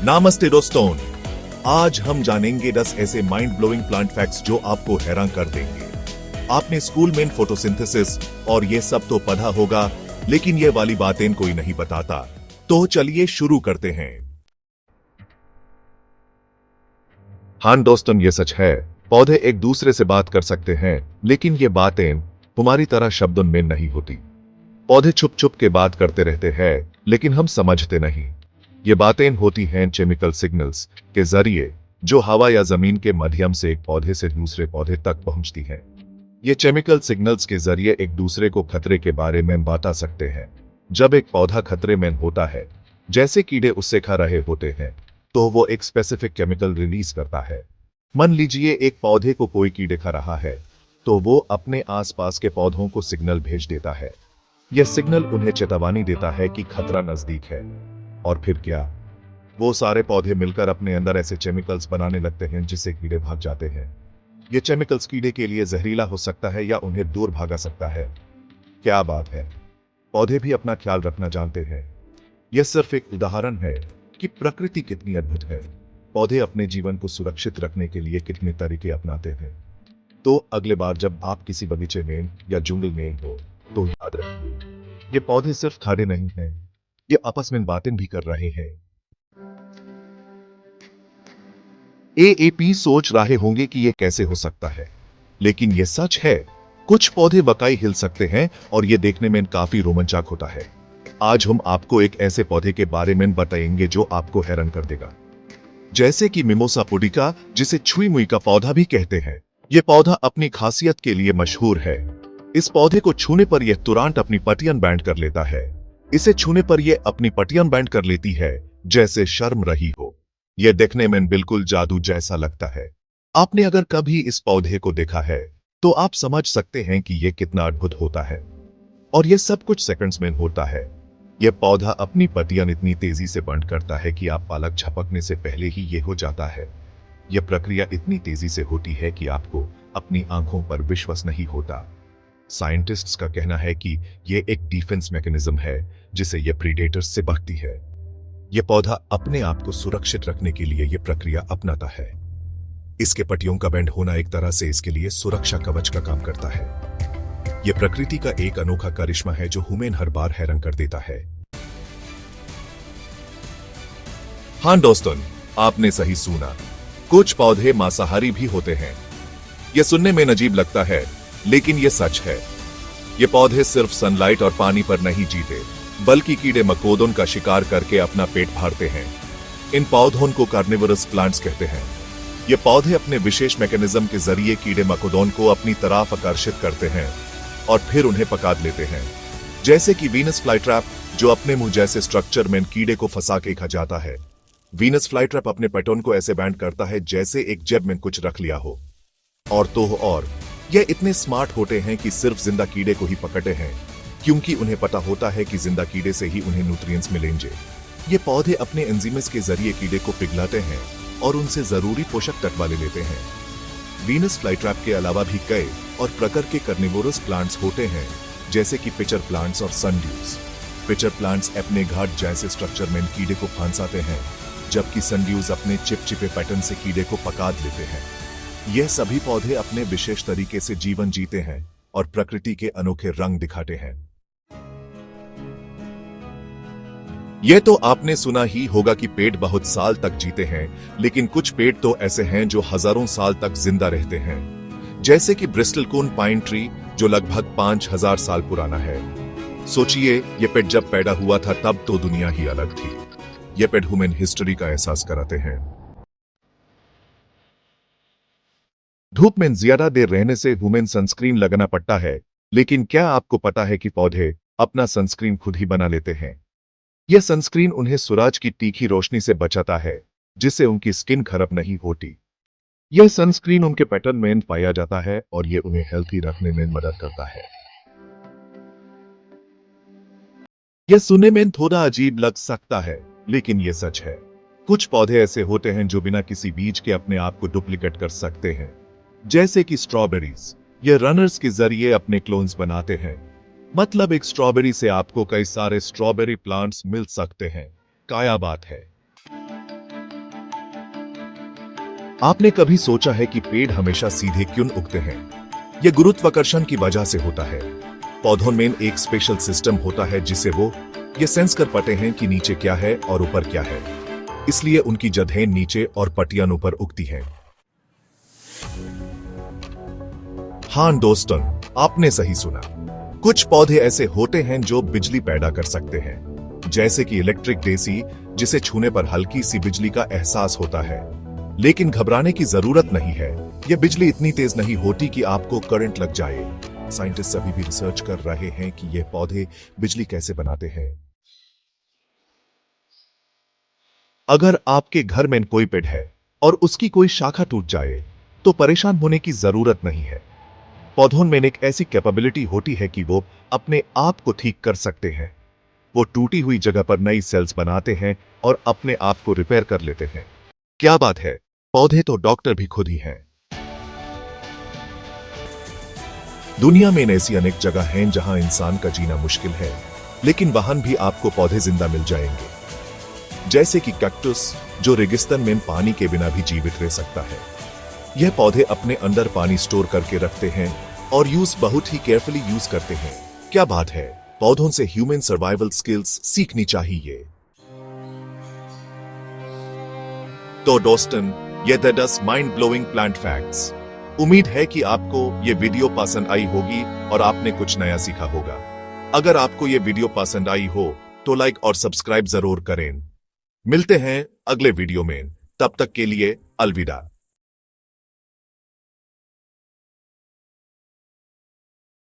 नामस्ते दोस्तों, आज हम जानेंगे 10 ऐसे माइंड ब्लोइंग प्लांट फैक्ट्स जो आपको हैरान कर देंगे। आपने स्कूल में फोटोसिंथेसिस और ये सब तो पढ़ा होगा, लेकिन ये वाली बातें कोई नहीं बताता। तो चलिए शुरू करते हैं। हाँ दोस्तों, ये सच है, पौधे एक दूसरे से बात कर सकते हैं, लेकिन ये बातें हमारी तरह शब्दों में नहीं होती। पौधे छुप छुप के बात करते रहते हैं, लेकिन हम समझते नहीं। ये बातें होती हैं केमिकल सिग्नल्स के जरिए, जो हवा या जमीन के माध्यम से एक पौधे से दूसरे पौधे तक पहुंचती हैं। ये केमिकल सिग्नल्स के जरिए एक दूसरे को खतरे के बारे में बता सकते हैं। जब एक पौधा खतरे में होता है, जैसे कीड़े उससे खा रहे होते हैं, तो वो एक स्पेसिफिक केमिकल रिलीज करता है। मान लीजिए एक पौधे को कोई कीड़े खा रहा है, तो वो अपने आसपास के पौधों को सिग्नल भेज देता है। यह सिग्नल उन्हें चेतावनी देता है कि खतरा नजदीक है। और फिर क्या, वो सारे पौधे मिलकर अपने अंदर ऐसे केमिकल्स बनाने लगते हैं जिससे कीड़े भाग जाते हैं। ये केमिकल्स कीड़े के लिए जहरीला हो सकता है या उन्हें दूर भागा सकता है। क्या बात है, पौधे भी अपना ख्याल रखना जानते हैं। यह सिर्फ एक उदाहरण है कि प्रकृति कितनी अद्भुत है। पौधे अपने जीवन को सुरक्षित रखने के लिए कितने तरीके अपनाते हैं। तो अगले बार जब आप किसी बगीचे में या जंगल में हो, तो याद रखिए, ये पौधे सिर्फ खड़े नहीं हैं, ये आपस में बातें भी कर रहे हैं। एएपी सोच रहे होंगे कि ये कैसे हो सकता है, लेकिन ये सच है। कुछ पौधे बकाई हिल सकते हैं और ये देखने में काफी रोमांचक होता है। आज हम आपको एक ऐसे पौधे के बारे में बताएंगे जो आपको हैरान कर देगा, जैसे कि मिमोसा पुडिका, जिसे छुई मुई का पौधा भी कहते हैं। यह पौधा अपनी खासियत के लिए मशहूर है। इस पौधे को छूने पर यह तुरंत अपनी पटियां बैंड कर लेता है। इसे छूने पर यह अपनी पटियां बैंड कर लेती है, जैसे शर्म रही हो। यह देखने में बिल्कुल जादू जैसा लगता है। आपने अगर कभी इस पौधे को देखा है, तो आप समझ सकते हैं कि यह कितना अद्भुत होता है। और यह सब कुछ सेकंड्स में होता है। यह पौधा अपनी पत्तियां इतनी तेजी से बंद करता है कि आप पलक झपकने से पहले ही यह हो जाता है। यह प्रक्रिया इतनी तेजी से होती है कि आपको अपनी आंखों पर विश्वास नहीं होता। साइंटिस्ट्स का कहना है कि यह एक डिफेंस मैकेनिज्म है, जिसे यह प्रीडेटर्स से बचती है। यह पौधा अपने आप को सुरक्षित रखने के लिए यह प्रक्रिया अपनाता है। इसके पत्तियों का बैंड होना एक तरह से इसके लिए सुरक्षा कवच का काम करता है। यह प्रकृति का एक अनोखा करिश्मा है जो हमें हर बार हैरान कर देता है। हाँ दोस्तों, आपने सही सुना, कुछ पौधे मांसाहारी भी होते हैं। यह सुनने में अजीब लगता है, लेकिन यह सच है। ये पौधे सिर्फ सनलाइट और पानी पर नहीं जीते, बल्कि कीड़े मकोड़ों का शिकार करके अपना पेट भरते हैं। इन पौधों को कार्निवोरस प्लांट्स कहते हैं। ये पौधे अपने विशेष मैकेनिज्म के जरिए कीड़े मकोड़ों को अपनी तरफ आकर्षित करते हैं और फिर उन्हें पका लेते हैं। जैसे कि वीनस फ्लाईट्रैप, जो अपने मुंह जैसे स्ट्रक्चर में कीड़े को फंसा के खा जाता है। वीनस फ्लाईट्रैप अपने पैटर्न को ऐसे बैंड करता है जैसे एक जेब में कुछ रख लिया हो। और यह इतने स्मार्ट होते हैं कि सिर्फ जिंदा कीड़े को ही पकड़ते हैं, क्योंकि उन्हें पता होता है कि जिंदा कीड़े से ही उन्हें न्यूट्रिएंट्स मिलेंगे। ये पौधे अपने एंजाइम्स के जरिए कीड़े को पिघलाते हैं और उनसे जरूरी पोषक तत्व ले लेते हैं। वीनस फ्लाईट्रैप के अलावा भी कई और प्रकार के कार्निवोरस प्लांट्स होते हैं, जैसे कि पिचर प्लांट्स और सनड्यूज। पिचर प्लांट्स अपने घाट जैसे स्ट्रक्चर में कीड़े को फंसाते हैं, जबकि सनड्यूज अपने चिपचिपे पैटर्न से कीड़े को पका लेते हैं। यह सभी पौधे अपने विशेष तरीके से जीवन जीते हैं और प्रकृति के अनोखे रंग दिखाते हैं। यह तो आपने सुना ही होगा कि पेड़ बहुत साल तक जीते हैं, लेकिन कुछ पेड़ तो ऐसे हैं जो हजारों साल तक जिंदा रहते हैं, जैसे कि ब्रिस्टल पाइन ट्री, जो लगभग 5000 साल पुराना है। सोचिए, यह पेड़ जब पैदा हुआ था तब तो दुनिया ही अलग थी। यह पेड़ ह्यूमन हिस्ट्री का एहसास कराते हैं। धूप में ज्यादा देर रहने से ह्यूमन सनस्क्रीन लगाना पड़ता है, लेकिन क्या आपको पता है कि पौधे अपना सनस्क्रीन खुद ही बना लेते हैं? यह सनस्क्रीन उन्हें सूरज की तीखी रोशनी से बचाता है, जिससे उनकी स्किन खराब नहीं होती। यह सनस्क्रीन उनके पैटर्न में पाया जाता है और यह उन्हें हेल्थी रखने में मदद करता है। यह सुनने में थोड़ा अजीब लग सकता है, लेकिन यह सच है। कुछ पौधे ऐसे होते हैं जो बिना किसी बीज के अपने आप को डुप्लीकेट कर सकते हैं, जैसे कि स्ट्रॉबेरीज। ये रनर्स के जरिए अपने क्लोन्स बनाते हैं। मतलब एक स्ट्रॉबेरी से आपको कई सारे स्ट्रॉबेरी प्लांट्स मिल सकते हैं। क्या बात है। आपने कभी सोचा है कि पेड़ हमेशा सीधे क्यों उगते हैं? यह गुरुत्वाकर्षण की वजह से होता है। पौधों में एक स्पेशल सिस्टम होता है जिसे वो ये सेंस कर पाते हैं कि नीचे क्या है और ऊपर क्या है। इसलिए उनकी जड़ें नीचे और पत्तियां ऊपर उगती हैं। हाँ दोस्तों, आपने सही सुना। कुछ पौधे ऐसे होते हैं जो बिजली पैदा कर सकते हैं, जैसे कि इलेक्ट्रिक डेसी, जिसे छूने पर हल्की सी बिजली का एहसास होता है। लेकिन घबराने की जरूरत नहीं है, यह बिजली इतनी तेज नहीं होती कि आपको करंट लग जाए। साइंटिस्ट अभी भी रिसर्च कर रहे हैं कि यह पौधे बिजली कैसे बनाते हैं। अगर आपके घर में कोई पेड़ है और उसकी कोई शाखा टूट जाए, तो परेशान होने की जरूरत नहीं है। पौधों में एक ऐसी कैपेबिलिटी होती है कि वो अपने आप को ठीक कर सकते हैं। वो टूटी हुई जगह पर नई सेल्स बनाते हैं और अपने आप को रिपेयर कर लेते हैं। क्या बात है, पौधे तो डॉक्टर भी खुद ही हैं। दुनिया में ऐसी अनेक जगह हैं जहां इंसान का जीना मुश्किल है, लेकिन वहां भी आपको पौधे जिंदा मिल जाएंगे। जैसे कि कैक्टस, जो रेगिस्तान में पानी के बिना भी जीवित रह सकता है। यह पौधे अपने अंदर पानी स्टोर करके रखते हैं और यूज बहुत ही केयरफुली यूज करते हैं। क्या बात है, पौधों से ह्यूमन सर्वाइवल स्किल्स सीखनी चाहिए। तो दोस्तों, ये the 10 mind blowing plant facts. उम्मीद है कि आपको ये वीडियो पसंद आई होगी और आपने कुछ नया सीखा होगा। अगर आपको ये वीडियो पसंद आई हो तो लाइक और सब्सक्राइब जरूर करें। मिलते हैं अगले वीडियो में, तब तक के लिए अलविदा।